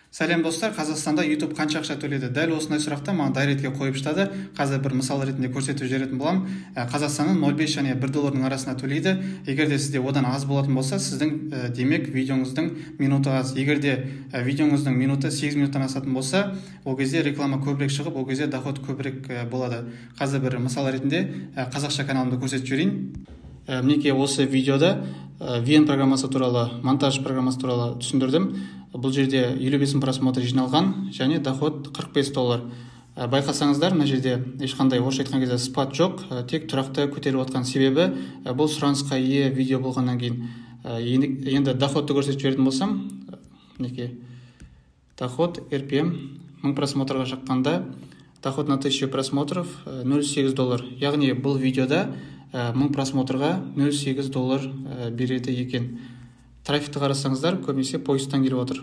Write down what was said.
Сәлем достар, Қазақстанда YouTube қанша ақша төледі? Дәл осындай сұрақты маған дайретке қойып жатады. Қазір бір мысал ретінде көрсетіп жіберетін боламын. Қазақстанның 0,5 және 1 доллардың арасында төлейді. Егер де сізде одан аз болатын болса, сіздің демек видеоңыздың минуты аз. Егер де видеоңыздың минуты 8 минуттан асатын болса, ол кезде реклама көбірек шығып, ол кезде доход көбірек болады. Қазір бір мысал ретінде қазақша каналымды көрсетіп жіберейін. Мінекей осы видеода VN программасы туралы, монтаж программасы туралы түсіндірдім. Бұл жерде 55 просмотр жиналған және доход $45. Байқасаңыздар, мына жерде ешқандай орысша айтқан кезде спад жоқ, тек тұрақты көтеріп отқан себебі бұл сұранысқа ие видео болғаннан кейін. Енді доходты көрсетіп жіберетін болсам, мінекей доход RPM 1000 просмотрға шыққанда доход на 1000 просмотров $0.8. Яғни бұл видеода 1000 просмотрға $0.8 береді екен. Трафикті қарасаңыздар, көбінесе поисттан келіп отыр.